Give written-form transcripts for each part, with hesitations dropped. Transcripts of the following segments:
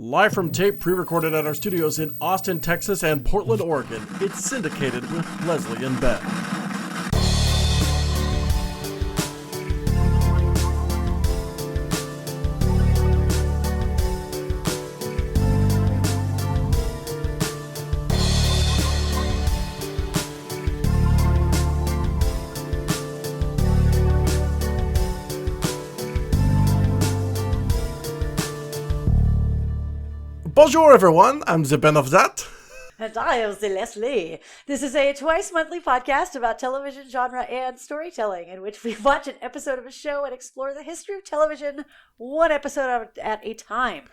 Live from tape, pre-recorded at our studios in Austin, Texas and Portland, Oregon, it's Syndicated with Lesley and Ben. Bonjour everyone, I'm the Ben of that. And I am the Lesley. This is a twice-monthly podcast about television genre and storytelling, in which we watch an episode of a show and explore the history of television, one episode at a time.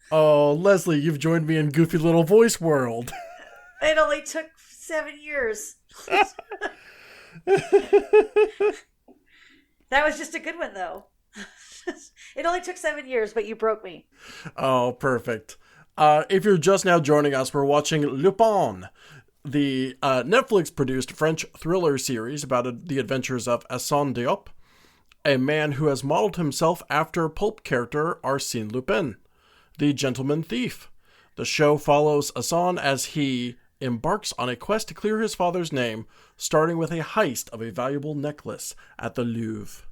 Oh, Lesley, you've joined me in goofy little voice world. It only took 7 years. That was just a good one, though. It only took 7 years, but you broke me. Oh, perfect. If you're just now joining us, we're watching Lupin, the Netflix-produced French thriller series about the adventures of Assane Diop, a man who has modeled himself after pulp character Arsene Lupin, the gentleman thief. The show follows Assane as he embarks on a quest to clear his father's name, starting with a heist of a valuable necklace at the Louvre.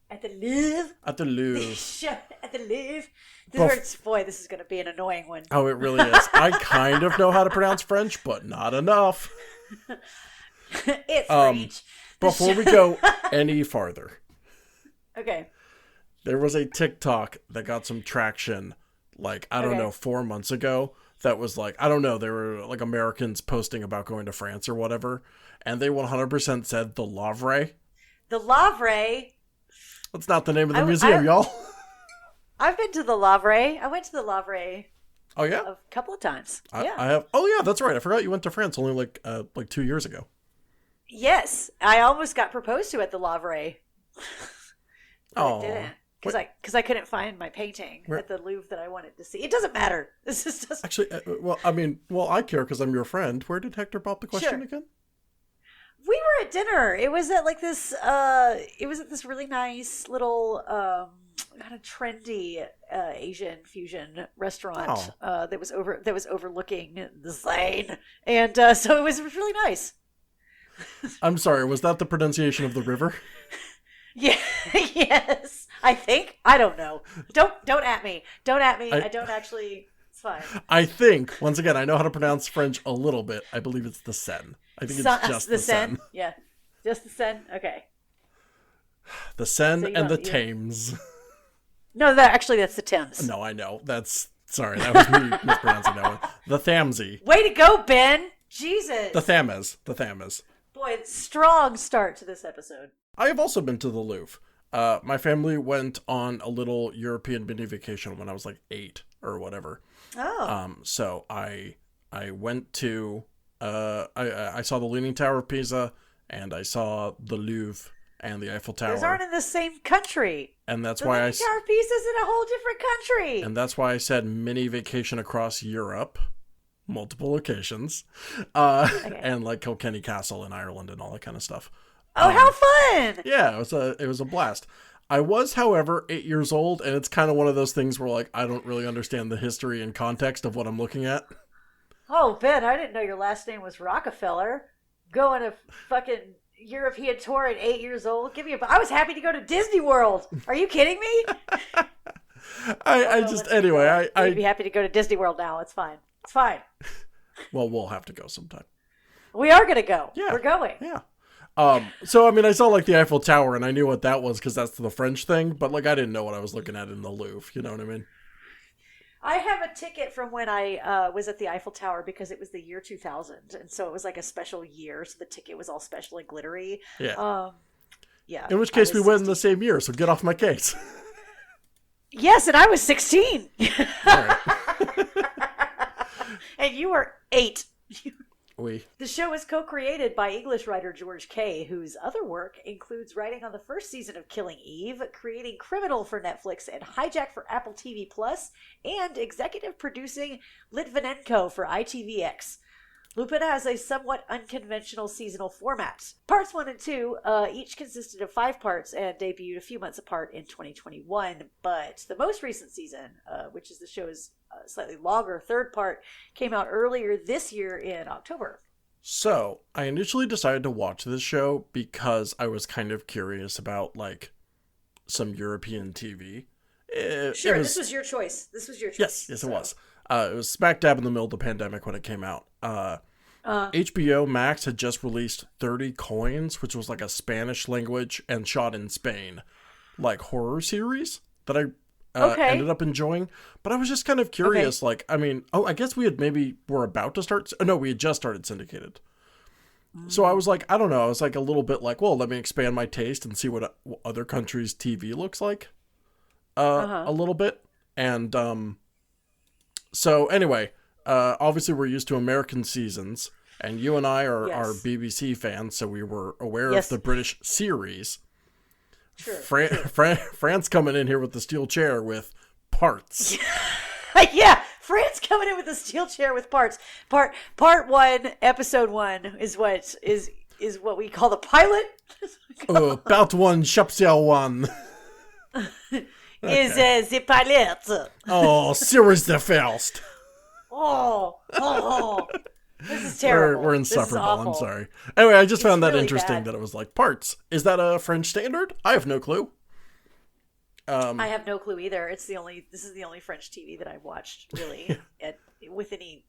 At the Louvre? At the Louvre. At the Louvre? Boy, this is going to be an annoying one. Oh, it really is. I kind of know how to pronounce French, but not enough. It's French. Before we go any farther. Okay. There was a TikTok that got some traction, like, I don't know, 4 months ago. That was like, I don't know, they were like Americans posting about going to France or whatever. And they 100% said the Louvre. The Louvre? That's not the name of the museum, y'all. I've been to the Louvre. I went to the Louvre. Oh yeah, a couple of times. I have. Oh yeah, that's right. I forgot you went to France only like 2 years ago. Yes, I almost got proposed to at the Louvre. Oh, I didn't because I couldn't find my painting at the Louvre that I wanted to see. It doesn't matter. This just actually. I care because I'm your friend. Where did Hector pop the question again? We were at dinner. It was at like this. It was at this really nice little. Kind of trendy Asian fusion restaurant that was overlooking the Seine, and so it was really nice. I'm sorry, was that the pronunciation of the river? Yeah, yes. I think I don't know. Don't at me. Don't at me. I don't actually. It's fine. I think once again I know how to pronounce French a little bit. I believe it's the Seine. I think it's just the Seine. Yeah, just the Seine. Okay. The Seine and the Thames. No, that's the Thames. No, I know. That was me mispronouncing that one. The Thamesy. Way to go, Ben! Jesus! The Thames. Boy, strong start to this episode. I have also been to the Louvre. My family went on a little European mini vacation when I was like 8 or whatever. Oh. So I went to, I saw the Leaning Tower of Pisa, and I saw the Louvre and the Eiffel Tower. Those aren't in the same country. And that's why the Tower of Pisa is in a whole different country. And that's why I said mini vacation across Europe, multiple locations, and like Kilkenny Castle in Ireland and all that kind of stuff. Oh, how fun! Yeah, it was a blast. I was, however, 8 years old, and it's kind of one of those things where like I don't really understand the history and context of what I'm looking at. Oh, Ben, I didn't know your last name was Rockefeller. Going to fucking European tour at 8 years old. I was happy to go to Disney World. Are you kidding me? I'd be happy to go to Disney World now. It's fine. It's fine. Well, we'll have to go sometime. We are gonna go. Yeah, we're going. Yeah. So I mean, I saw like the Eiffel Tower, and I knew what that was because that's the French thing. But like, I didn't know what I was looking at in the Louvre. You know what I mean? I have a ticket from when I was at the Eiffel Tower because it was the year 2000, and so it was like a special year, so the ticket was all special and glittery. Yeah. Yeah. In which case we went in the same year, so get off my case. Yes, and I was 16. All right. And you were 8. Oui. The show is co-created by English writer George Kay, whose other work includes writing on the first season of Killing Eve, creating Criminal for Netflix and Hijack for Apple TV+, and executive producing Litvinenko for ITVX. Lupin has a somewhat unconventional seasonal format. Parts 1 and 2 each consisted of 5 parts and debuted a few months apart in 2021, but the most recent season, which is the show's slightly longer third part came out earlier this year in October. So, I initially decided to watch this show because I was kind of curious about, like, some European TV. This was your choice. Yes, it was. It was smack dab in the middle of the pandemic when it came out. HBO Max had just released 30 Coins, which was like a Spanish language and shot in Spain, like horror series that I ended up enjoying. But I was just kind of curious, like, I mean, I guess we were about to start. No, we had just started Syndicated. So I was like, I don't know. I was like a little bit like, well, let me expand my taste and see what other countries' TV looks like a little bit. And so anyway, obviously we're used to American seasons. And you and I are BBC fans, so we were aware of the British series. Sure. France coming in here with the steel chair with parts. Yeah, France coming in with the steel chair with parts. Part 1, episode 1 is what we call the pilot. Part 1, chapter 1. Is the pilot. Oh, series the first. Oh. This is terrible. We're insufferable. I'm sorry. Anyway, I just found that really interesting bad. that it was like parts. Is that a French standard? I have no clue. I have no clue either. This is the only French TV that I've watched really with any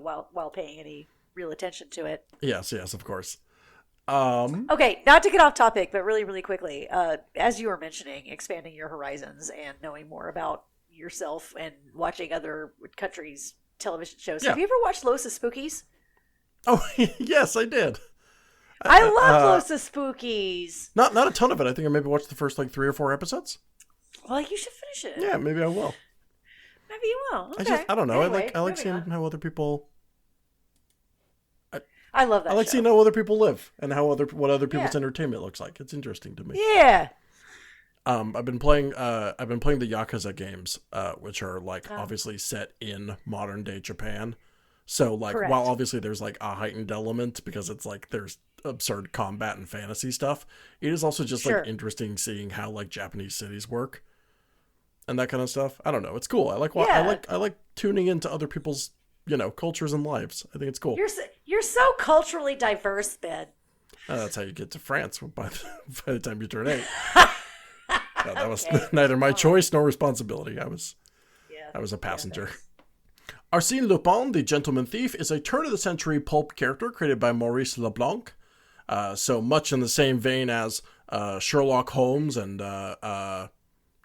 while paying any real attention to it. Yes, of course. Okay, not to get off topic, but really, really quickly, as you were mentioning, expanding your horizons and knowing more about yourself and watching other countries' television shows. Yeah. Have you ever watched Los Spookies? Oh, yes, I did. I love Los Spookies. Not a ton of it. I think I maybe watched the first like 3 or 4 episodes. Well, you should finish it. Yeah, maybe I will. Maybe you will. Okay. I don't know. Anyway, I like seeing how other people. I love that. I like show. seeing how other people live and what other people's entertainment looks like. It's interesting to me. Yeah. I've been playing the Yakuza games, which are like obviously set in modern day Japan. So like Correct. while obviously there's like a heightened element because it's like there's absurd combat and fantasy stuff, it is also just like interesting seeing how like Japanese cities work and that kind of stuff. I don't know, it's cool. I like tuning into other people's cultures and lives. I think it's cool. You're so culturally diverse, Ben. That's how you get to France by the time you turn 8. That was neither my choice nor responsibility. I was a passenger. Arsene Lupin, the Gentleman Thief, is a turn-of-the-century pulp character created by Maurice Leblanc. So much in the same vein as Sherlock Holmes and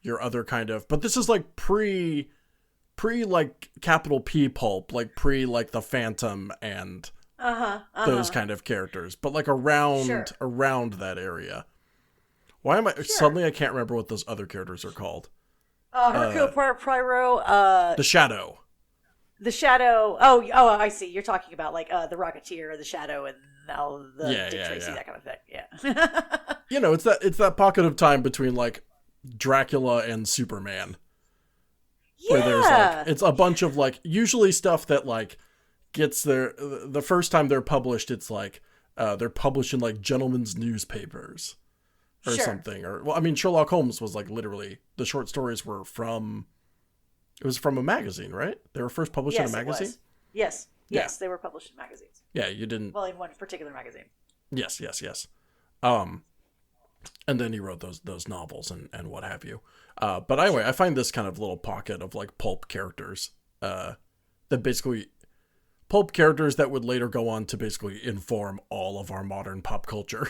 your other kind of... But this is like pre like capital P pulp, like pre like the Phantom and those kind of characters. But like around that area. Why am I... Suddenly I can't remember what those other characters are called. Hercule Poirot. The Shadow. The Shadow. Oh, I see. You're talking about like the Rocketeer, the Shadow, and all the Dick Tracy, that kind of thing. Yeah. It's that pocket of time between like Dracula and Superman. Yeah. Where there's like it's a bunch of like usually stuff that like gets the first time they're published. It's like they're published in like gentlemen's newspapers or something. Or well, I mean, Sherlock Holmes was like literally the short stories were from. It was from a magazine, right? They were first published in a magazine? It was. Yes, they were published in magazines. Yeah, you didn't... Well, in one particular magazine. Yes. And then he wrote those novels and what have you. But anyway, I find this kind of little pocket of like pulp characters that basically... Pulp characters that would later go on to basically inform all of our modern pop culture.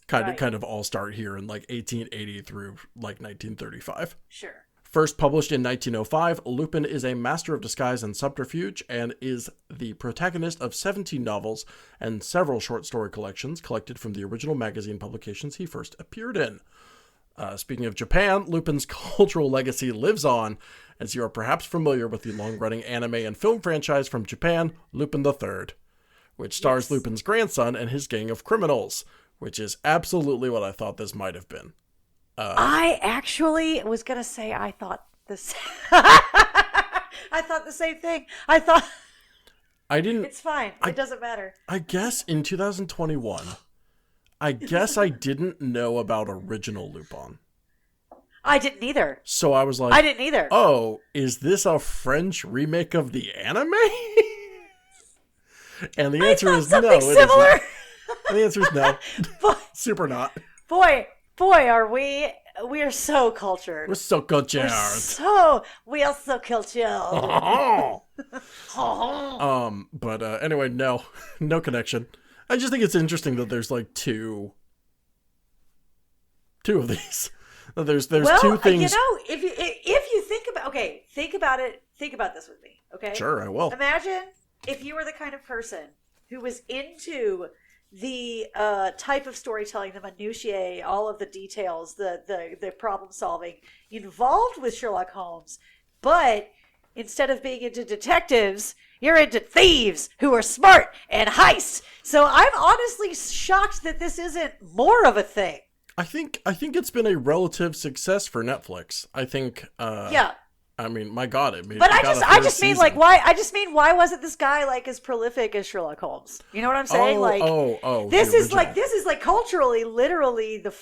Kind of all start here in like 1880 through like 1935. Sure. First published in 1905, Lupin is a master of disguise and subterfuge and is the protagonist of 17 novels and several short story collections collected from the original magazine publications he first appeared in. Speaking of Japan, Lupin's cultural legacy lives on, as you are perhaps familiar with the long-running anime and film franchise from Japan, Lupin III, which stars Lupin's grandson and his gang of criminals, which is absolutely what I thought this might have been. I actually was going to say I thought this. I thought the same thing. I didn't... It's fine. It doesn't matter. I guess in 2021, I didn't know about original Lupin. I didn't either. So I was like, I didn't either. oh, is this a French remake of the anime? And the answer is no. Something similar. And the answer is no. Boy, Super not. boy, are we are so cultured. We're so cultured. We are so cultured. But anyway, no connection. I just think it's interesting that there's like two of these. There's two things. You know, if you think about this with me, okay? Sure, I will. Imagine if you were the kind of person who was into the type of storytelling, the minutiae, all of the details, the problem solving involved with Sherlock Holmes, but instead of being into detectives, you're into thieves who are smart and heist. So I'm honestly shocked that this isn't more of a thing. I think it's been a relative success for Netflix. I think. Yeah. I mean, my God, it made. But I just mean like why? I just mean why wasn't this guy like as prolific as Sherlock Holmes? You know what I'm saying? This is like culturally, literally the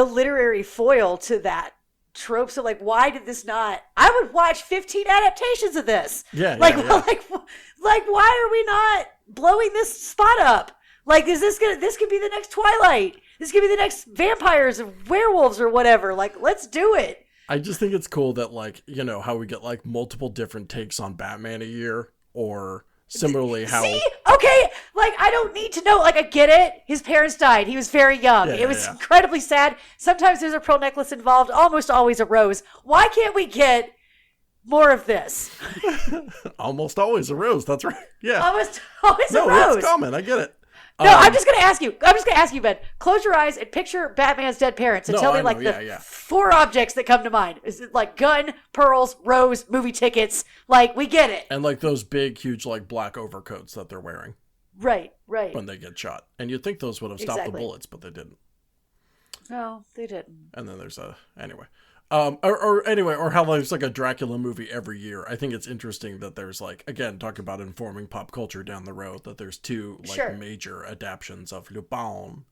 literary foil to that trope. So like, why did this not? I would watch 15 adaptations of this. Yeah. Like why are we not blowing this spot up? Like, this could be the next Twilight. This could be the next vampires or werewolves or whatever. Like, let's do it. I just think it's cool that, like, you know, how we get, like, multiple different takes on Batman a year, or similarly how... See? Okay, like, I don't need to know. Like, I get it. His parents died. He was very young. It was incredibly sad. Sometimes there's a pearl necklace involved, almost always a rose. Why can't we get more of this? Almost always a rose, that's right. Yeah. Almost always a rose. No, it's common, I get it. No, I'm just going to ask you, Ben. Close your eyes and picture Batman's dead parents and tell me the 4 objects that come to mind. Is it like gun, pearls, rose, movie tickets? Like, we get it. And like those big, huge, like black overcoats that they're wearing. Right. When they get shot. And you'd think those would have stopped the bullets, but they didn't. No, they didn't. And then there's anyway. Or how there's like a Dracula movie every year. I think it's interesting that there's like, again, talking about informing pop culture down the road, that there's 2 like major adaptions of Lupin.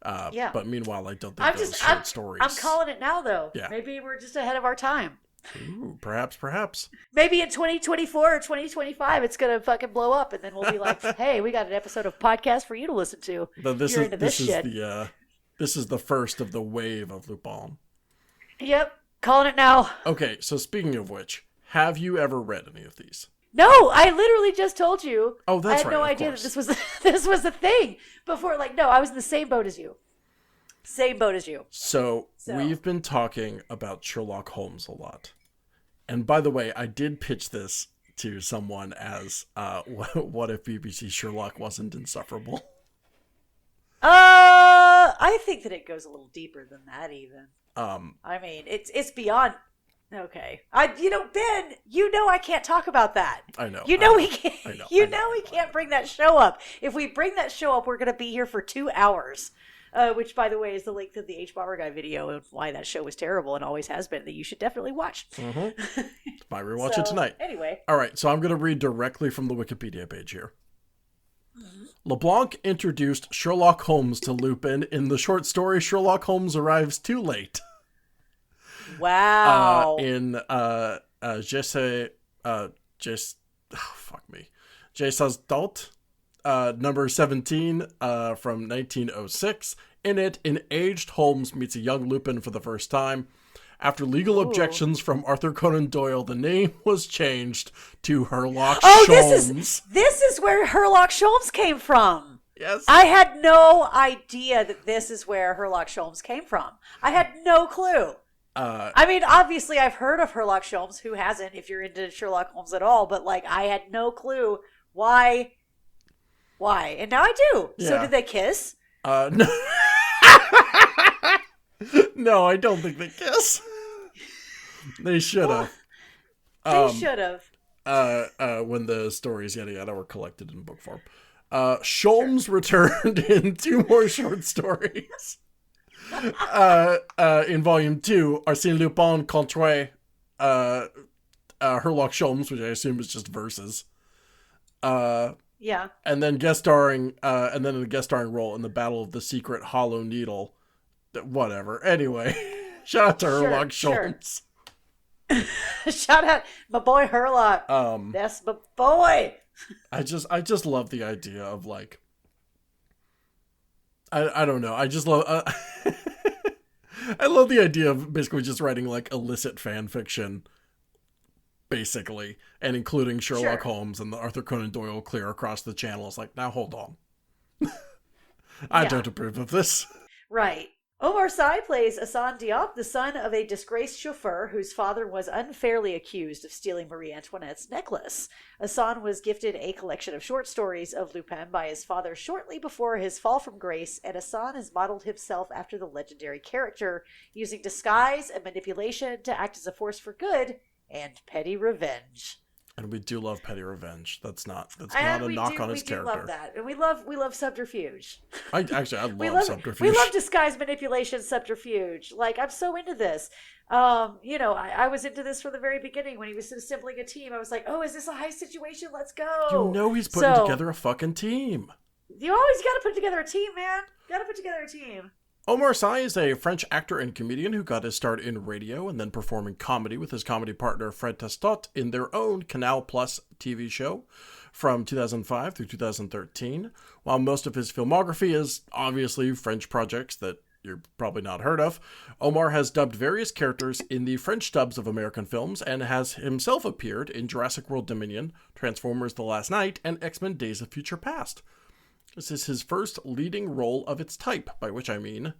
But meanwhile, I don't think those short stories. I'm calling it now, though. Yeah. Maybe we're just ahead of our time. Ooh, perhaps. Maybe in 2024 or 2025, it's gonna fucking blow up, and then we'll be like, "Hey, we got an episode of podcast for you to listen to." But this is the first of the wave of Lupin. Yep, calling it now. Okay, so speaking of which, have you ever read any of these? No, I literally just told you. Oh, that's right. I had no idea that this was a thing before. Like, no, I was in the same boat as you. So we've been talking about Sherlock Holmes a lot. And by the way, I did pitch this to someone as, what if BBC Sherlock wasn't insufferable? I think that it goes a little deeper than that even. I mean, it's beyond. Okay, Ben, I can't talk about that. I know. We can't. We can't bring that show up. If we bring that show up, we're gonna be here for 2 hours. Which, by the way, is the link to the H. Bomber Guy video of why that show was terrible and always has been, that you should definitely watch. Mm-hmm. Might rewatch it tonight. Anyway. All right, so I'm going to read directly from the Wikipedia page here. LeBlanc introduced Sherlock Holmes to Lupin in the short story Sherlock Holmes Arrives Too Late. Wow. Jesse's Dot. Number 17 from 1906. In it, an aged Holmes meets a young Lupin for the first time. After legal objections from Arthur Conan Doyle, the name was changed to Sherlock Holmes. This is where Sherlock Holmes came from. Yes. I had no idea that this is where Sherlock Holmes came from. I had no clue. I mean, obviously, I've heard of Sherlock Holmes. Who hasn't, if you're into Sherlock Holmes at all? But, like, I had no clue why. And now I do. Yeah. So did they kiss? No. No, I don't think they kiss. They should have. They should have. When the stories yada yada were collected in book form. Sholmes returned in 2 more short stories. In volume 2, Arsene Lupin contre Sherlock Holmes, which I assume is just verses. Yeah. And then in a guest starring role in the Battle of the Secret Hollow Needle. Whatever. Anyway, Shout out to Sure, Sherlock sure. Holmes. Shout out my boy Herlock. That's my boy. I just love the idea of like, I don't know. I just love. I love the idea of basically just writing like illicit fan fiction, basically, and including Sherlock Holmes and the Arthur Conan Doyle clear across the channel. It's like, now hold on. I don't approve of this. Right. Omar Sy plays Assane Diop, the son of a disgraced chauffeur whose father was unfairly accused of stealing Marie Antoinette's necklace. Assane was gifted a collection of short stories of Lupin by his father shortly before his fall from grace, and Assane has modeled himself after the legendary character, using disguise and manipulation to act as a force for good and petty revenge. And we do love petty revenge. That's not a knock on his character. We love that, and we love subterfuge. I love subterfuge. We love disguise, manipulation, subterfuge. Like, I'm so into this. I was into this from the very beginning when he was assembling a team. I was like, oh, is this a heist situation? Let's go. You know he's putting together a fucking team. You always got to put together a team, man. Got to put together a team. Omar Sy is a French actor and comedian who got his start in radio and then performing comedy with his comedy partner Fred Testot in their own Canal Plus TV show from 2005 through 2013. While most of his filmography is obviously French projects that you're probably not heard of, Omar has dubbed various characters in the French dubs of American films and has himself appeared in Jurassic World Dominion, Transformers The Last Knight, and X-Men Days of Future Past. This is his first leading role of its type, by which I mean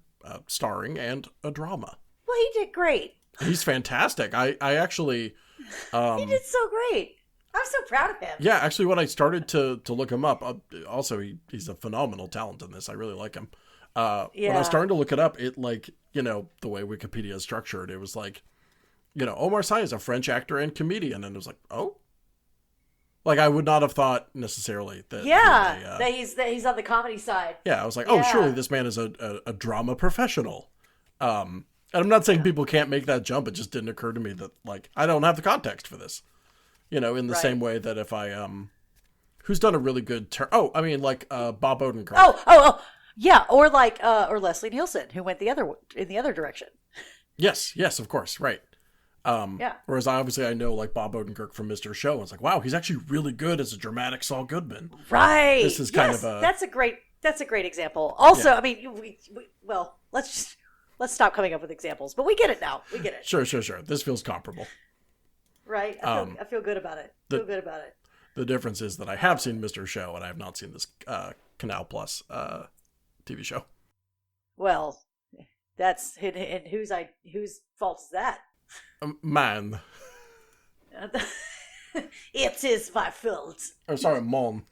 starring and a drama. Well, he did great. He's fantastic. I actually... he did so great. I'm so proud of him. Yeah, actually, when I started to look him up, also, he's a phenomenal talent in this. I really like him. When I was starting to look it up, it like, the way Wikipedia is structured, it was like, Omar Sy is a French actor and comedian. And it was like, oh? Like, I would not have thought necessarily that... that he's on the comedy side. Yeah, I was like, oh, surely this man is a drama professional. And I'm not saying people can't make that jump. It just didn't occur to me that, like, I don't have the context for this. In the same way that if I... who's done a really good... Bob Odenkirk. Oh, yeah, or like, or Leslie Nielsen, who went in the other direction. Yes, of course, right. Whereas obviously I know like Bob Odenkirk from Mr. Show. And it's like, wow, he's actually really good as a dramatic Saul Goodman. Right. This is kind of a... That's a great example. Also, I mean, let's stop coming up with examples, but we get it now. We get it. Sure. This feels comparable. Right. I feel good about it. The difference is that I have seen Mr. Show and I have not seen this Canal Plus TV show. Well, that's and whose fault is that? Man. It is my fault. Oh, sorry, mon.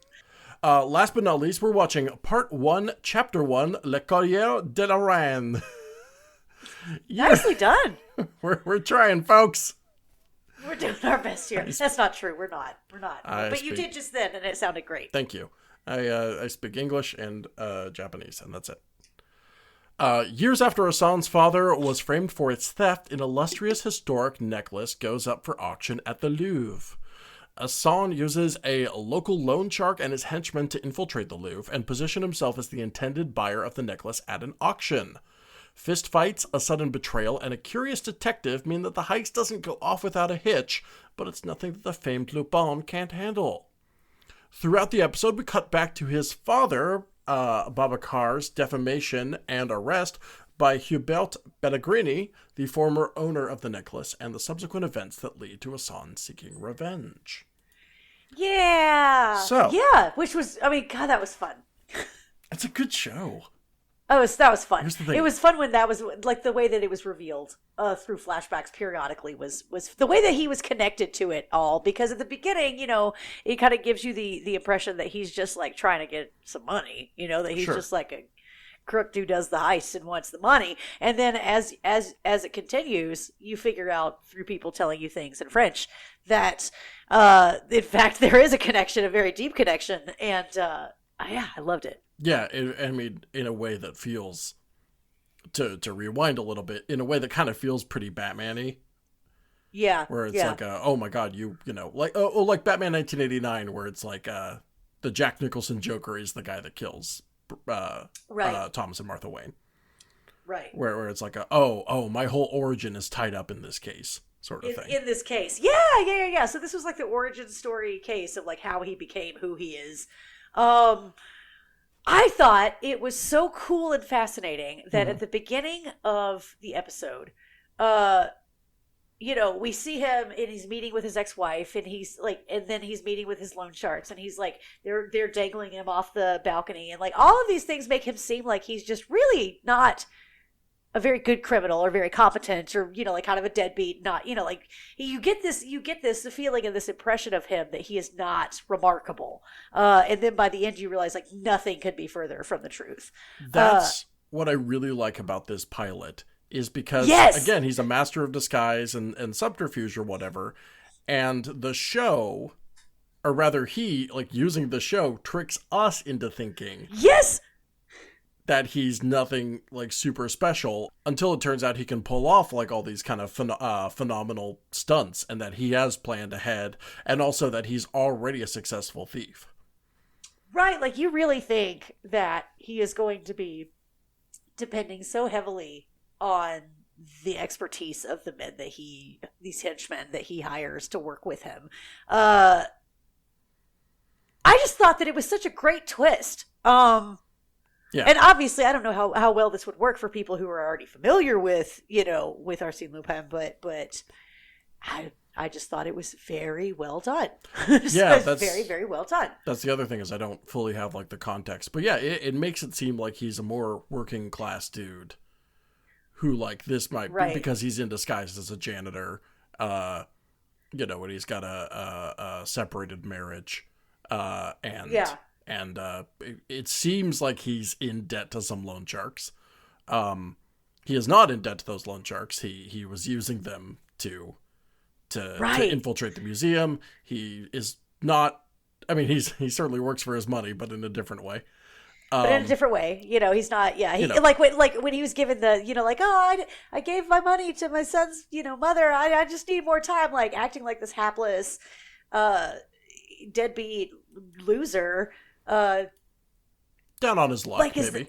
Last but not least, we're watching Part 1, Chapter 1, Le Collier de la Reine. Nicely done. We're trying, folks. We're doing our best here. That's not true. We're not. But you did just then, and it sounded great. Thank you. I speak English and Japanese, and that's it. Years after Assane's father was framed for its theft, an illustrious historic necklace goes up for auction at the Louvre. Assane uses a local loan shark and his henchmen to infiltrate the Louvre and position himself as the intended buyer of the necklace at an auction. Fistfights, a sudden betrayal, and a curious detective mean that the heist doesn't go off without a hitch, but it's nothing that the famed Lupin can't handle. Throughout the episode, we cut back to his father, Babacar's defamation and arrest by Hubert Pellegrini, the former owner of the necklace, and the subsequent events that lead to Assane seeking revenge. Yeah. Which was, God, that was fun. It's a good show. That was fun. It was fun when that was, like, the way that it was revealed through flashbacks periodically was the way that he was connected to it all. Because at the beginning, it kind of gives you the impression that he's just, like, trying to get some money. That he's just, like, a crook who does the heist and wants the money. And then as it continues, you figure out through people telling you things in French that, in fact, there is a connection, a very deep connection. And, I loved it. Yeah, in a way that feels, to rewind a little bit, in a way that kind of feels pretty Batman-y. Yeah. Where it's like, oh my god, like Batman 1989, where it's like, the Jack Nicholson Joker is the guy that kills Thomas and Martha Wayne. Right. Where it's like oh, my whole origin is tied up in this case sort of thing. In this case. Yeah. So this was like the origin story case of like how he became who he is. I thought it was so cool and fascinating that at the beginning of the episode, we see him and he's meeting with his ex-wife, and he's like, and then he's meeting with his loan sharks, and he's like, they're dangling him off the balcony, and like all of these things make him seem like he's just really not a very good criminal or very competent, or like kind of a deadbeat, not like you get this the feeling and this impression of him that he is not remarkable, and then by the end you realize like nothing could be further from the truth. That's what I really like about this pilot, is because again, he's a master of disguise and subterfuge or whatever, and the show, or rather he, like, using the show, tricks us into thinking that he's nothing like super special, until it turns out he can pull off like all these kind of phenomenal stunts, and that he has planned ahead, and also that he's already a successful thief. Right, like you really think that he is going to be depending so heavily on the expertise of the men that these henchmen that he hires to work with him. I just thought that it was such a great twist. Yeah. And obviously, I don't know how well this would work for people who are already familiar with, with Arsene Lupin, but I just thought it was very well done. Yeah, that's very, very well done. That's the other thing, is I don't fully have like the context, but yeah, it makes it seem like he's a more working class dude who, like, this might be because he's in disguise as a janitor, and he's got a separated marriage, and it seems like he's in debt to some loan sharks. He is not in debt to those loan sharks. He was using them to infiltrate the museum. He is not. I mean, he certainly works for his money, but in a different way. But in a different way, he's not. Yeah, like when he was given the, I gave my money to my son's, mother. I just need more time. Like acting like this hapless, deadbeat loser. Down on his luck, like maybe.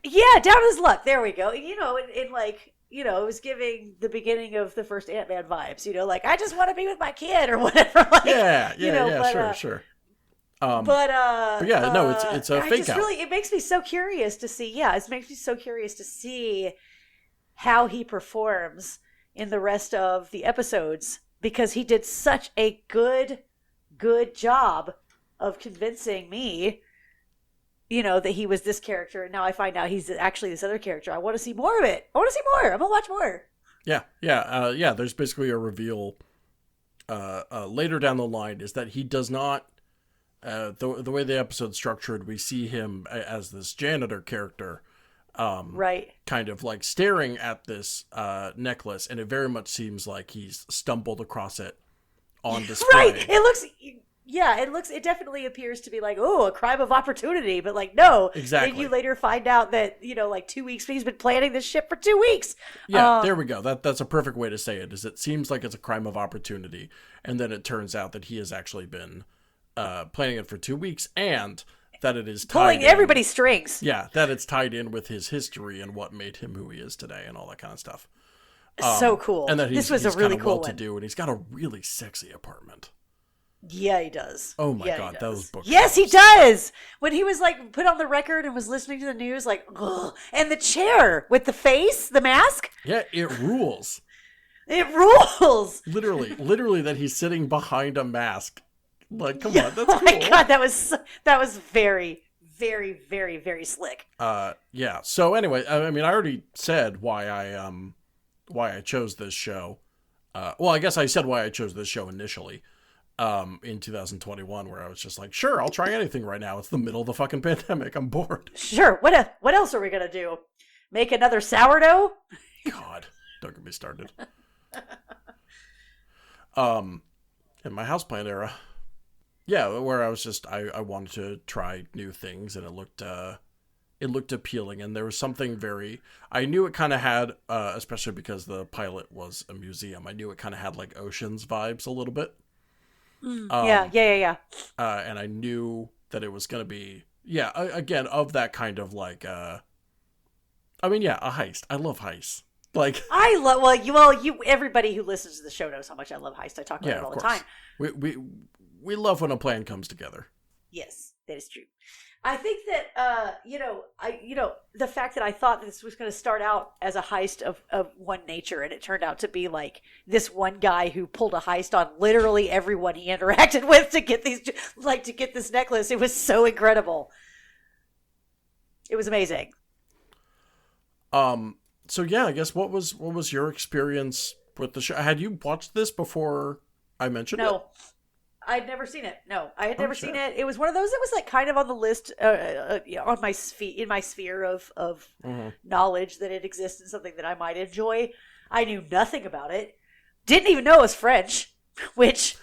Down on his luck. There we go. In like, it was giving the beginning of the first Ant-Man vibes. Like, I just want to be with my kid or whatever. Like, sure. But yeah, no, it's a fake out. It makes me so curious to see. Yeah, it makes me so curious to see how he performs in the rest of the episodes, because he did such a good job of convincing me, that he was this character, and now I find out he's actually this other character. I want to see more of it. I want to see more. I'm gonna watch more. Yeah. There's basically a reveal later down the line, is that he does not. The way the episode's structured, we see him as this janitor character, kind of like staring at this necklace, and it very much seems like he's stumbled across it on display. Right. It definitely appears to be like, a crime of opportunity, but like, no. Exactly. Then you later find out that, like 2 weeks, he's been planning this shit for 2 weeks. Yeah, there we go. That's a perfect way to say it, is it seems like it's a crime of opportunity, and then it turns out that he has actually been planning it for 2 weeks, and that it is pulling everybody's strings. Yeah, that it's tied in with his history and what made him who he is today and all that kind of stuff. So cool. And that this was a really cool one. And he's got a really sexy apartment. Yeah, he does. Oh my God, those books. Yes, he does. When he was like put on the record and was listening to the news, like, ugh. And the chair with the face, the mask. Yeah, it rules. It rules. Literally that he's sitting behind a mask. Like, come on, that's cool. Oh my God, that was very, very, very, very slick. Yeah. So anyway, I mean, I already said why I chose this show. Well, I guess I said why I chose this show initially. In 2021, where I was just like, sure, I'll try anything right now. It's the middle of the fucking pandemic. I'm bored. Sure. What else are we gonna do? Make another sourdough? God, don't get me started. In my houseplant era. Yeah, where I was just, I wanted to try new things, and it looked appealing, and there was something I knew it kind of had, especially because the pilot was a museum, I knew it kind of had like Ocean's vibes a little bit. Yeah. And I knew that it was going to be, again, of that kind of like, I mean, yeah, a heist. I love heists. Like, I love you. Everybody who listens to the show knows how much I love heist. I talk about yeah, it all of the course. time. We love when a plan comes together. Yes, that is true. I think that the fact that I thought this was going to start out as a heist of one nature, and it turned out to be like this one guy who pulled a heist on literally everyone he interacted with to get this necklace. It was so incredible. It was amazing. So yeah, I guess what was your experience with the show? Had you watched this before I mentioned it? No, I'd never seen it. No, I had never seen it. It was one of those that was like kind of on the list on my sphere of knowledge that it exists and something that I might enjoy. I knew nothing about it. Didn't even know it was French. Which,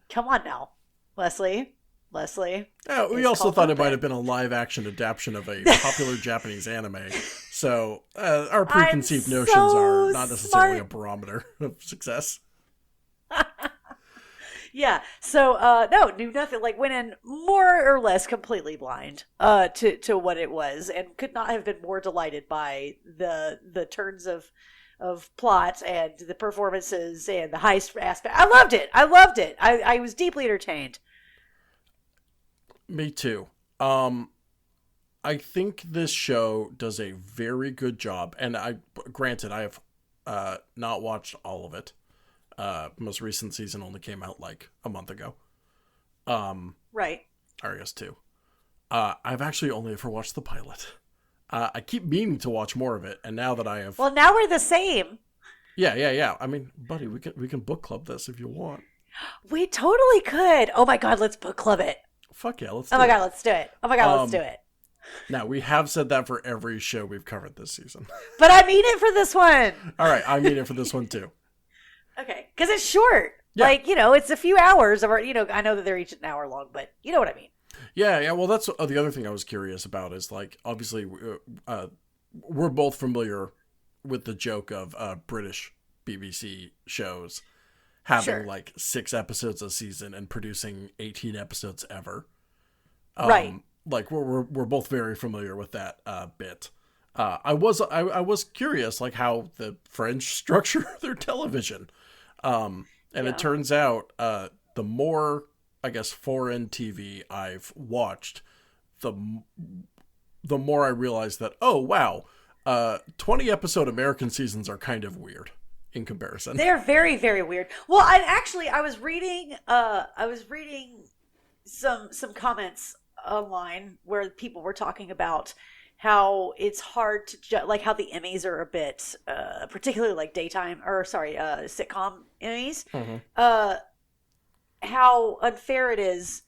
come on now, Lesley. Yeah, we also thought it might have been a live-action adaptation of a popular Japanese anime. So our preconceived notions are not necessarily a barometer of success. Yeah. So no, knew nothing. Like went in more or less completely blind to what it was, and could not have been more delighted by the turns of plot and the performances and the heist aspect. I loved it. I was deeply entertained. Me too. I think this show does a very good job, and granted, I have not watched all of it. Most recent season only came out like a month ago. Right. Or I guess 2. I've actually only ever watched the pilot. I keep meaning to watch more of it, and now that I have... Well, now we're the same. Yeah. I mean, buddy, we can book club this if you want. We totally could. Oh my God, let's book club it. Fuck yeah, let's do it. Oh my God, let's do it. Oh my God, let's do it. Now, we have said that for every show we've covered this season. But I mean it for this one. All right, I mean it for this one too. Okay, because it's short. Yeah. Like, it's a few hours of our, I know that they're each an hour long, but you know what I mean. Yeah. Well, that's the other thing I was curious about is, like, obviously, we're both familiar with the joke of British BBC shows having like 6 episodes a season and producing 18 episodes ever. Right. Like we're both very familiar with that bit. I was curious like how the French structure their television. It turns out the more, I guess, foreign TV I've watched, the more I realized that, oh wow, 20 episode American seasons are kind of weird in comparison. They're very, very weird. Well, I was reading some comments online where people were talking about how it's hard to like how the Emmys are a bit particularly like sitcom Emmys, how unfair it is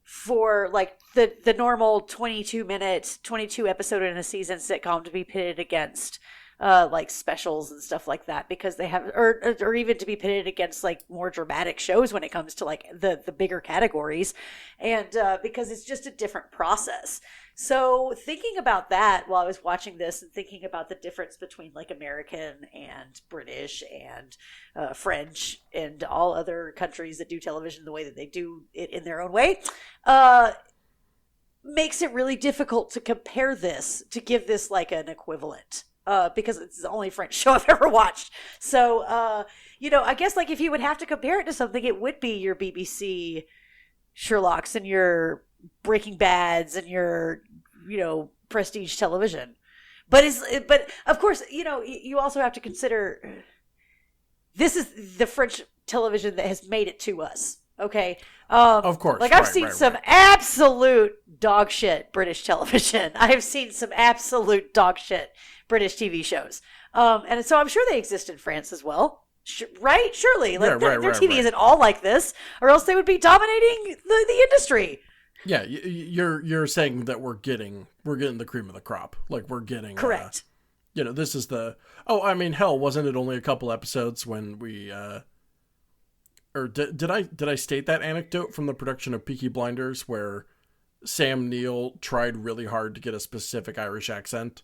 for like the normal 22 episode in a season sitcom to be pitted against like specials and stuff like that, because they have or even to be pitted against like more dramatic shows when it comes to like the bigger categories, and because it's just a different process. So thinking about that while I was watching this and thinking about the difference between like American and British and French and all other countries that do television the way that they do it in their own way, makes it really difficult to compare this, to give this like an equivalent. Because it's the only French show I've ever watched. So, I guess like if you would have to compare it to something, it would be your BBC Sherlocks and your Breaking Bads and your, prestige television. But of course, you also have to consider this is the French television that has made it to us. Okay. Of course. Like I've seen some absolute dog shit British television. I have seen some absolute dog shit British TV shows. And so I'm sure they exist in France as well. Right? Surely. Like their TV isn't all like this, or else they would be dominating the industry. Yeah, you're saying that we're getting the cream of the crop. Like we're getting correct. This is hell, wasn't it only a couple episodes when we or did I state that anecdote from the production of Peaky Blinders where Sam Neill tried really hard to get a specific Irish accent?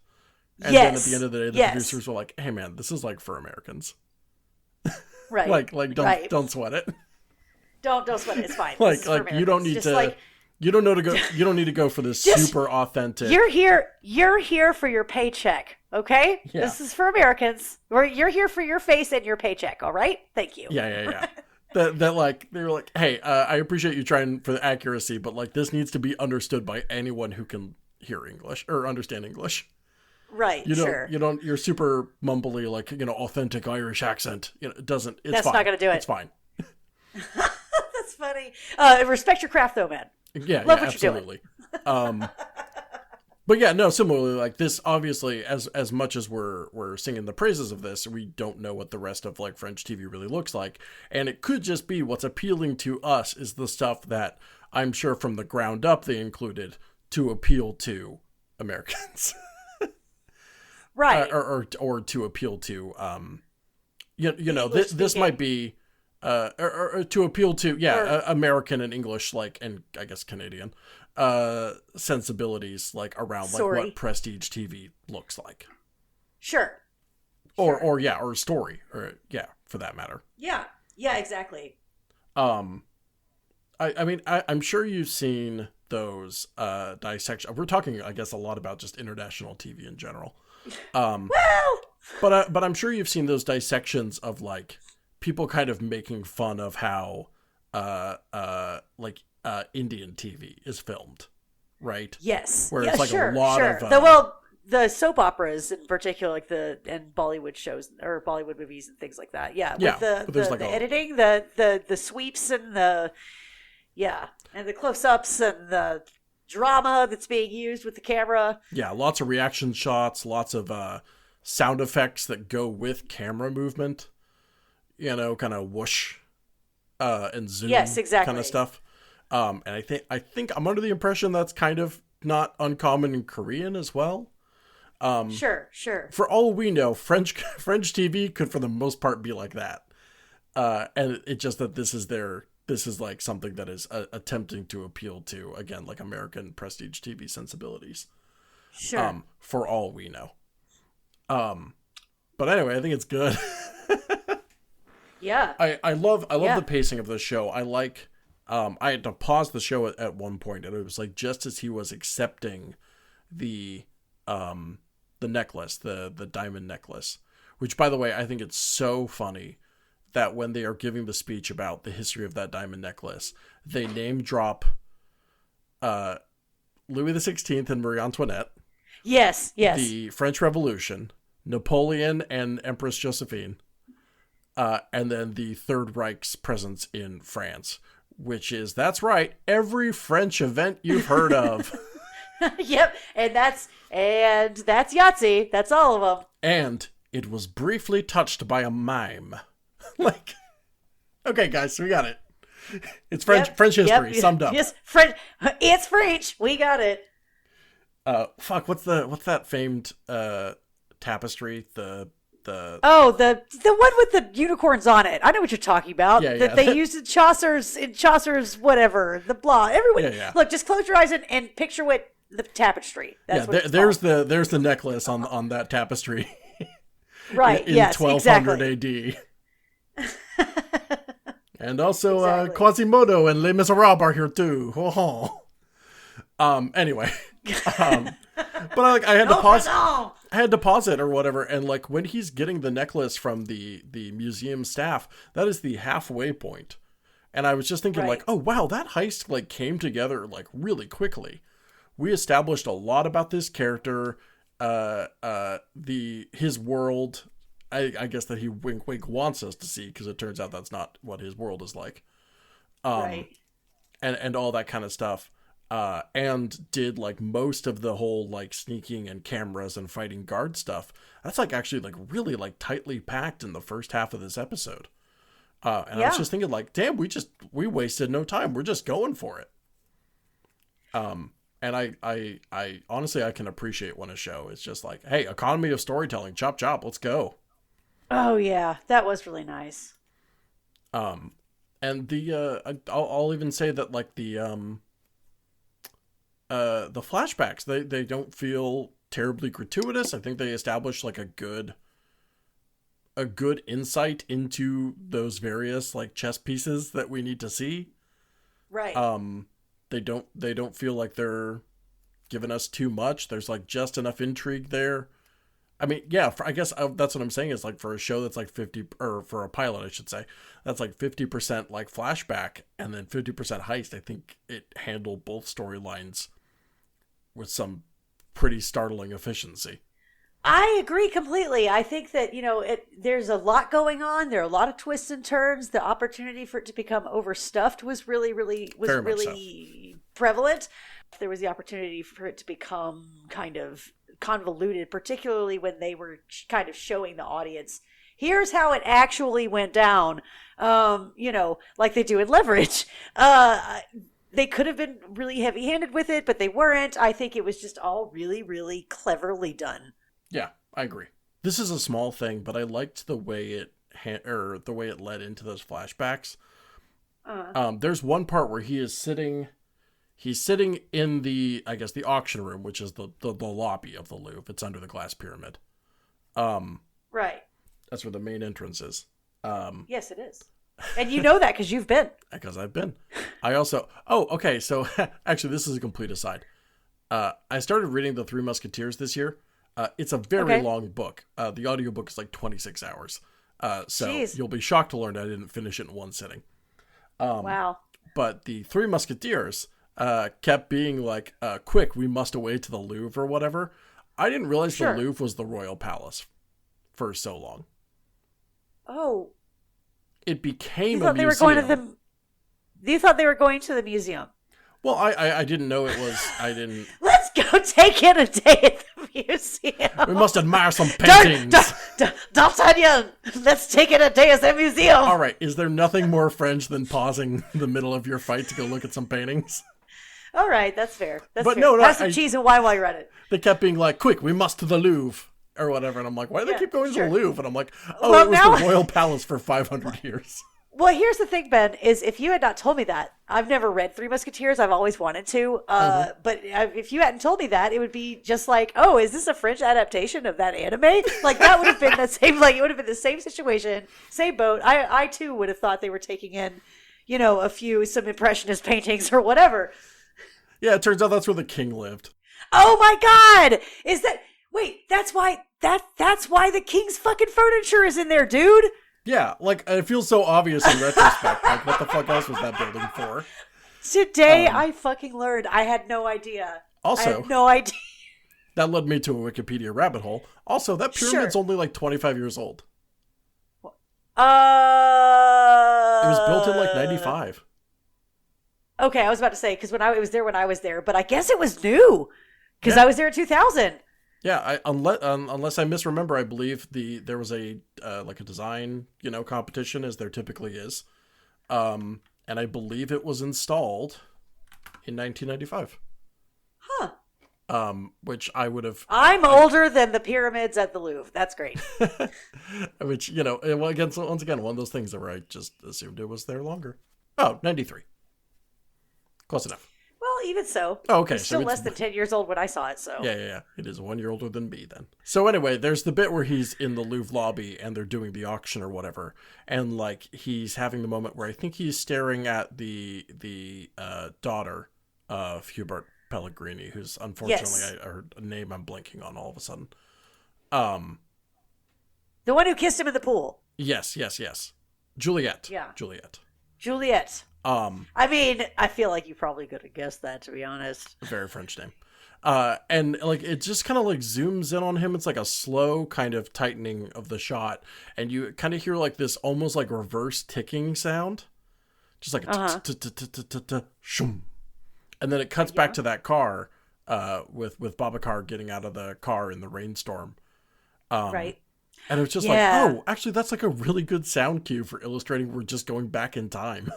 And then at the end of the day, the producers were like, "Hey, man, this is like for Americans, right? like don't sweat it. Don't sweat it. It's fine. like you don't need to You don't know to go. You don't need to go for this super authentic. You're here for your paycheck. Okay, This is for Americans. You're here for your face and your paycheck. All right, thank you. Yeah. that like they were like, hey, I appreciate you trying for the accuracy, but like this needs to be understood by anyone who can hear English or understand English. Right. You're super mumbly, like, authentic Irish accent. It doesn't. It's That's fine. not going to do it. It's fine. That's funny. Respect your craft, though, man. Yeah, Love what absolutely. You're doing. But yeah, no. Similarly, like this, obviously, as much as we're singing the praises of this, we don't know what the rest of like French TV really looks like, and it could just be what's appealing to us is the stuff that I'm sure from the ground up they included to appeal to Americans. Right. Or to appeal to this might be or to appeal to American and English, like, and I guess Canadian sensibilities, like around like what prestige TV looks like. Sure. Or story, or for that matter. Yeah, exactly. I mean, I'm sure you've seen those dissections. We're talking, I guess, a lot about just international TV in general. But I'm sure you've seen those dissections of like people kind of making fun of how Indian TV is filmed, right? Yes. Where it's like a lot of the soap operas in particular, like and Bollywood shows or Bollywood movies and things like that. Yeah. With the editing, the sweeps and the close-ups and the drama that's being used with the camera. Yeah, lots of reaction shots, lots of sound effects that go with camera movement. Kind of whoosh and zoom. Yes, exactly. Kind of stuff. And I think I'm under the impression that's kind of not uncommon in Korean as well. Sure. For all we know, French TV could for the most part be like that. And it's just that this is like something that is attempting to appeal to, again, like American prestige TV sensibilities. Sure. For all we know. But anyway, I think it's good. Yeah. I love the pacing of this show. I like, I had to pause the show at one point, and it was like just as he was accepting the necklace, the diamond necklace, which, by the way, I think it's so funny that when they are giving the speech about the history of that diamond necklace, they name drop Louis XVI and Marie Antoinette. Yes. The French Revolution, Napoleon and Empress Josephine, and then the Third Reich's presence in France, which is, that's right, every French event you've heard of. Yep, and that's Yahtzee. That's all of them. And it was briefly touched by a mime. Like, okay, guys, we got it. It's French history summed up. Yes, French. It's French. We got it. What's that famed tapestry? The one with the unicorns on it. I know what you're talking about. Yeah. That they used in Chaucer's whatever, the blah. Everyone, look, just close your eyes and picture what the tapestry. That's what there's the necklace on that tapestry. Right. in yes. 1200 exactly. AD. And also Quasimodo and Les Miserables are here too. Anyway. But I had to pause. I had to pause it or whatever, and like when he's getting the necklace from the museum staff, that is the halfway point. And I was just thinking like, oh wow, that heist like came together like really quickly. We established a lot about this character, his world. I guess that he wink wants us to see, because it turns out that's not what his world is like. And all that kind of stuff. And did like most of the whole like sneaking and cameras and fighting guard stuff. That's like actually like really like tightly packed in the first half of this episode. And I was just thinking like, damn, we wasted no time. We're just going for it. And I honestly, I can appreciate when a show is just like, hey, economy of storytelling, chop chop, let's go. Oh yeah, that was really nice. And I'll even say that like the flashbacks, they don't feel terribly gratuitous. I think they establish like a good insight into those various like chess pieces that we need to see. Right. They don't feel like they're giving us too much. There's like just enough intrigue there. I mean, yeah, I guess that's what I'm saying is like for a show that's like 50, or for a pilot, I should say, that's like 50% like flashback and then 50% heist. I think it handled both storylines with some pretty startling efficiency. I agree completely. I think that, there's a lot going on. There are a lot of twists and turns. The opportunity for it to become overstuffed was really prevalent. There was the opportunity for it to become kind of convoluted, particularly when they were kind of showing the audience, here's how it actually went down, like they do in Leverage. They could have been really heavy-handed with it, but they weren't. I think it was just all really cleverly done. Yeah, I agree. This is a small thing, but I liked the way it led into those flashbacks. There's one part where he's sitting in the, I guess, the auction room, which is the lobby of the Louvre. It's under the glass pyramid. Right. That's where the main entrance is. Yes, it is. And you know that because you've been. Because I've been. I also... Oh, okay, so actually this is a complete aside. I started reading The Three Musketeers this year. It's a very long book. The audiobook is like 26 hours. So Jeez. You'll be shocked to learn I didn't finish it in one sitting. Wow. But the Three Musketeers kept being like, quick, we must away to the Louvre or whatever. I didn't realize the Louvre was the royal palace for so long. Oh. It became a museum. You thought they were going to the museum? Well, I didn't know it was. I didn't. Let's go take in a day at the museum. We must admire some paintings. D'Artagnan, let's take in a day at the museum. All right. Is there nothing more French than pausing the middle of your fight to go look at some paintings? All right, that's fair. That's but fair. No, have some cheese and wine while you're at it. They kept being like, "Quick, we must to the Louvre." Or whatever, and I'm like, why do they keep going to the Louvre? And I'm like, it was the royal palace for 500 years. Well, here's the thing, Ben, is if you had not told me that, I've never read Three Musketeers. I've always wanted to. But if you hadn't told me that, it would be just like, oh, is this a French adaptation of that anime? Like, that would have been the same, like, it would have been the same situation, same boat. I too, would have thought they were taking in, some Impressionist paintings or whatever. Yeah, it turns out that's where the king lived. Oh, my God! Wait, that's why the king's fucking furniture is in there, dude. Yeah, like, it feels so obvious in retrospect. Like, what the fuck else was that building for? Today, I fucking learned. I had no idea. Also, I had no idea. That led me to a Wikipedia rabbit hole. Also, that pyramid's only like 25 years old. It was built in like 95. Okay, I was about to say, because it was there when I was there, but I guess it was new, because I was there in 2000. Yeah, unless I misremember, I believe there was a design competition, as there typically is, and I believe it was installed in 1995. Huh. Which I would have. I'm older than the pyramids at the Louvre. That's great. Which once again, one of those things where I just assumed it was there longer. Oh, 93. Close enough. Well, even so. Oh, okay. It's still less than 10 years old when I saw it, so. Yeah. It is 1 year older than me then. So anyway, there's the bit where he's in the Louvre lobby and they're doing the auction or whatever. And like he's having the moment where I think he's staring at the daughter of Hubert Pellegrini, who's unfortunately her name I'm blanking on all of a sudden. The one who kissed him in the pool. Yes. Juliet. Yeah. Juliet. I mean, I feel like you probably could have guessed that, to be honest. Very French name. And like it just kind of like zooms in on him. It's like a slow kind of tightening of the shot, and you kind of hear like this almost like reverse ticking sound, just like a shum, and then it cuts back to that car, with Babacar getting out of the car in the rainstorm, right. And it's just like, oh, actually, that's like a really good sound cue for illustrating we're just going back in time.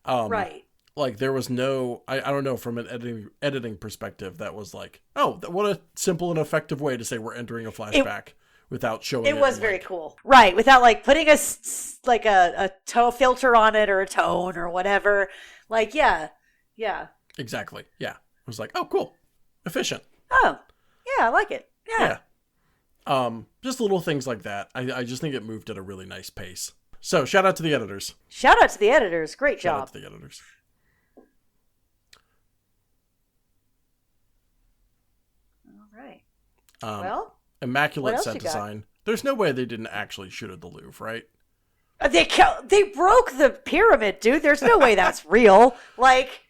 Right. Like there was no, I don't know, from an editing perspective, that was like, oh, what a simple and effective way to say we're entering a flashback without showing it. It was very cool. Right. Without like putting a toe filter on it or a tone or whatever. Like, yeah. Exactly. Yeah. It was like, oh, cool. Efficient. Oh, yeah, I like it. Yeah. Just little things like that. I just think it moved at a really nice pace. So shout out to the editors. Great job. Shout out to the editors. right. Well, What immaculate else set you got? design. There's no way they didn't actually shoot at the Louvre, right? They broke the pyramid, dude. There's no way that's real. Like,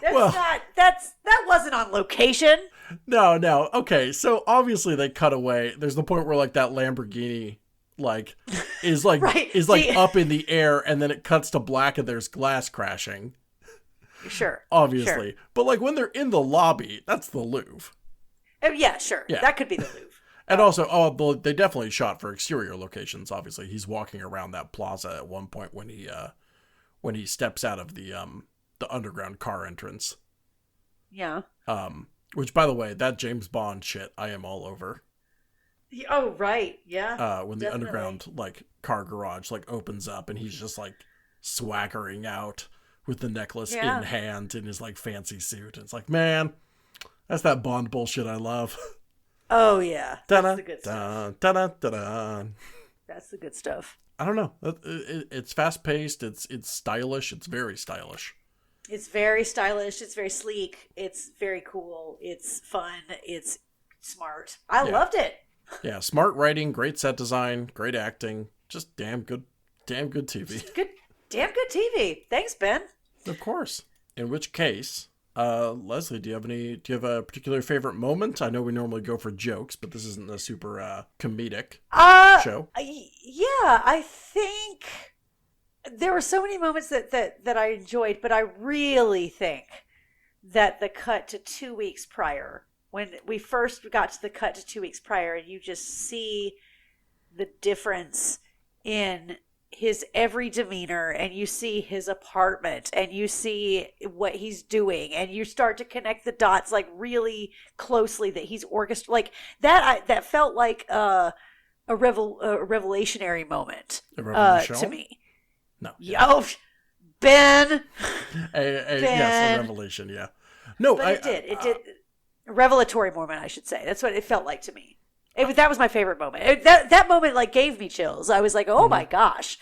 Well, that wasn't on location. no. Okay, so obviously they cut away. There's the point where like that Lamborghini like is like Right. is like See- up in the air, and then it cuts to black and there's glass crashing. Sure. Obviously. Sure. But like when they're in the lobby, that's the Louvre. Yeah, sure. Yeah. That could be the Louvre. And also, they definitely shot for exterior locations. Obviously, he's walking around that plaza at one point when he steps out of the underground car entrance. Yeah. Which, by the way, that James Bond shit, I am all over. Oh, right. Yeah. When the definitely. underground like car garage like opens up and he's just like swaggering out with the necklace in hand in his like fancy suit. And it's like, man, that's that Bond bullshit I love. Oh, yeah. That's the good stuff. That's the good stuff. I don't know. It's fast paced. It's stylish. It's very stylish. It's very stylish. It's very sleek. It's very cool. It's fun. It's smart. I loved it. Yeah, smart writing, great set design, great acting, just damn good TV. Damn good TV. Thanks, Ben. Of course. In which case, Lesley, do you have a particular favorite moment? I know we normally go for jokes, but this isn't a super comedic show. Yeah, I think there were so many moments that I enjoyed, but I really think that the cut to 2 weeks prior, when we first got to the cut to 2 weeks prior, and you just see the difference in his every demeanor, and you see his apartment, and you see what he's doing, and you start to connect the dots like really closely that he's orchestrated like that. That felt like a revelationary moment to me. No. Oh, Ben. Yes, a revelation. Yeah. No, but it did. A revelatory moment, I should say. That's what it felt like to me. That was my favorite moment. That moment like gave me chills. I was like, oh my gosh.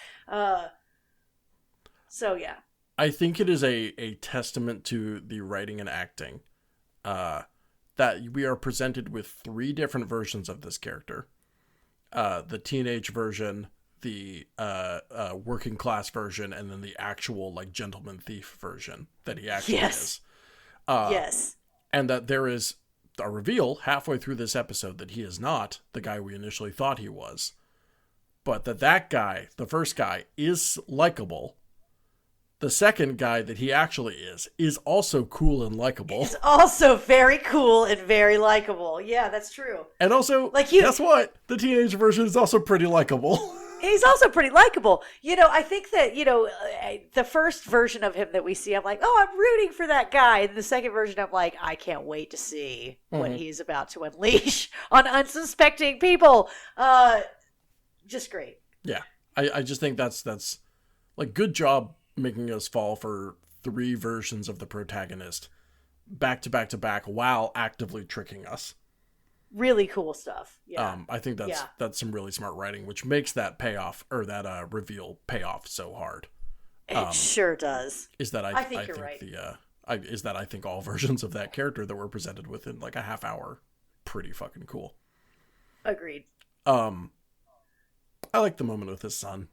So yeah. I think it is a testament to the writing and acting that we are presented with 3 different versions of this character. The teenage version, the working class version, and then the actual like gentleman thief version that he actually is. Yes. And that there is a reveal halfway through this episode that he is not the guy we initially thought he was. But that guy, the first guy, is likable. The second guy that he actually is also cool and likable. He's also very cool and very likable. Yeah, that's true. And also, guess what? The teenage version is also pretty likable. He's also pretty likable. I think that, the first version of him that we see, I'm like, oh, I'm rooting for that guy. And the second version, I'm like, I can't wait to see what he's about to unleash on unsuspecting people. Just great. Yeah. I just think that's like, good job making us fall for 3 versions of the protagonist back to back to back while actively tricking us. Really cool stuff. Yeah. I think that's some really smart writing, which makes that payoff or that reveal payoff so hard. It sure does. Is that I think you're right. I think all versions of that character that were presented within like a half hour, pretty fucking cool. Agreed. I like the moment with his son.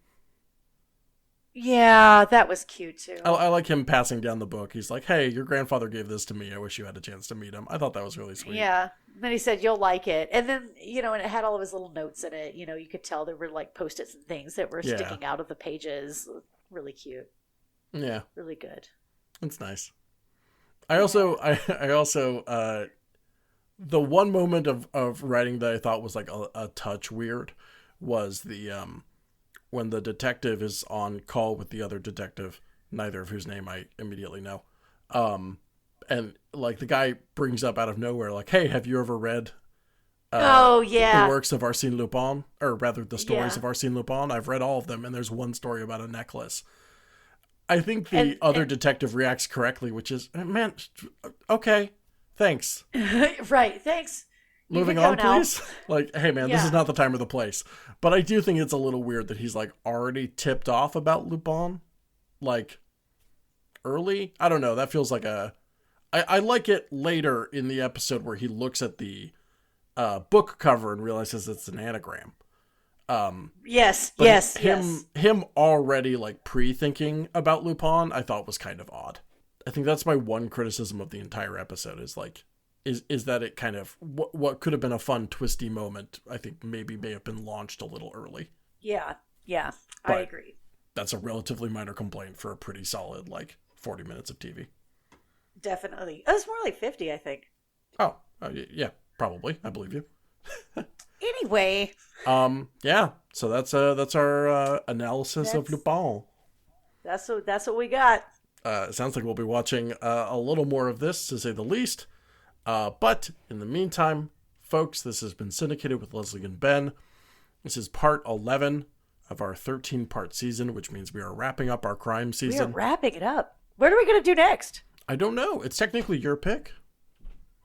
Yeah, that was cute too. I like him passing down the book. He's like, hey, your grandfather gave this to me. I wish you had a chance to meet him. I thought that was really sweet. Yeah. Then he said, you'll like it. And then, and it had all of his little notes in it. You could tell there were like Post-its and things that were sticking out of the pages. Really cute. Yeah. Really good. It's nice. I also, the one moment of writing that I thought was like a touch weird was the, when the detective is on call with the other detective, neither of whose name I immediately know. And like the guy brings up out of nowhere, like, hey, have you ever read the works of Arsene Lupin? Or rather the stories of Arsene Lupin? I've read all of them, and there's one story about a necklace. I think the other detective reacts correctly, which is, man, okay, thanks. Right, thanks. Moving on, please. Like, hey, man, this is not the time or the place. But I do think it's a little weird that he's like already tipped off about Lupin, like early. I don't know. That feels like I like it later in the episode where he looks at the book cover and realizes it's an anagram. Yes, But yes, him already like pre-thinking about Lupin, I thought was kind of odd. I think that's my one criticism of the entire episode is like, is that it kind of what could have been a fun twisty moment. I think maybe may have been launched a little early. Yeah, I But agree. that's a relatively minor complaint for a pretty solid like 40 minutes of TV. Definitely. It was more like 50, I think. Oh, yeah, probably. I believe you. Anyway. Yeah. So that's our analysis of Lupin. That's what we got. It sounds like we'll be watching a little more of this, to say the least. But in the meantime, folks, this has been Syndicated with Lesley and Ben. This is part 11 of our 13-part season, which means we are wrapping up our crime season. We are wrapping it up. What are we going to do next? I don't know. It's technically your pick.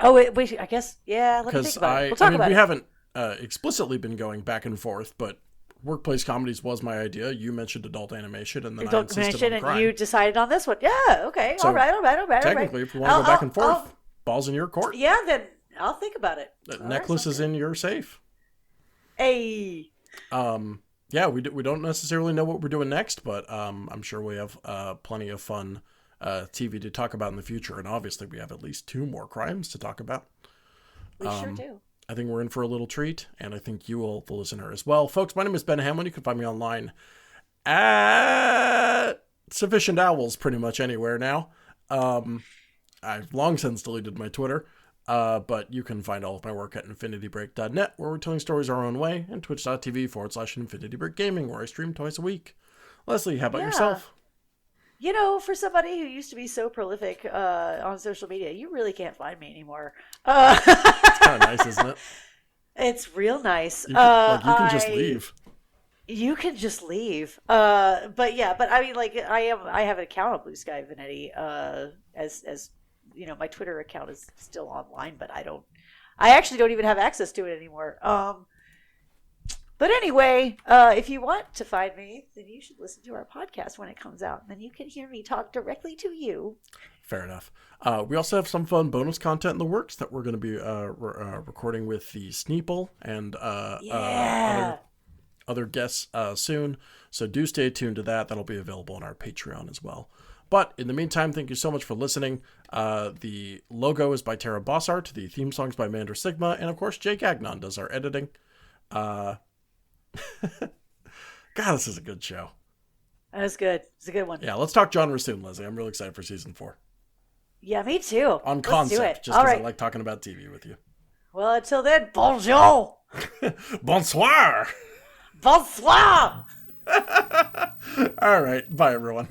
Oh, wait, I guess, yeah, let me think about it. We'll talk about it. We haven't explicitly been going back and forth, but workplace comedies was my idea. You mentioned adult animation, and then I insisted on crime. And you decided on this one. Yeah, okay, so all right. Technically, if you want to go back and forth, ball's in your court. Yeah, then I'll think about it. That necklace is in your safe. Hey. Yeah, we don't necessarily know what we're doing next, but I'm sure we have plenty of fun TV to talk about in the future, and obviously we have at least 2 more crimes to talk about. We sure do. I think we're in for a little treat, and I think you will, the listener, as well. Folks, my name is Ben Hamlin. You can find me online at Sufficient Owls pretty much anywhere now. I've long since deleted my Twitter, but you can find all of my work at infinitybreak.net, where we're telling stories our own way, and twitch.tv/infinitybreak gaming, where I stream twice a week. Lesley, how about yourself? You know, for somebody who used to be so prolific on social media, you really can't find me anymore. It's kind of nice, isn't it? It's real nice. You can just leave. You can just leave. But I mean, like, I have an account on Blue Sky Vanetti, as you know, my Twitter account is still online, but I actually don't even have access to it anymore. But anyway, if you want to find me, then you should listen to our podcast when it comes out. And then you can hear me talk directly to you. Fair enough. We also have some fun bonus content in the works that we're going to be recording with the Sneeple and other guests soon. So do stay tuned to that. That'll be available on our Patreon as well. But in the meantime, thank you so much for listening. The logo is by Tara Bossart. The theme song's by Mander Sigma. And of course, Jake Agnon does our editing. God, this is a good show. That was good. It's a good one. Yeah, let's talk genre soon, Leslie. I'm really excited for season 4. Yeah, me too. On concept, just because I like talking about TV with you. Well, until then, bonjour. Bonsoir. Bonsoir. All right. Bye, everyone.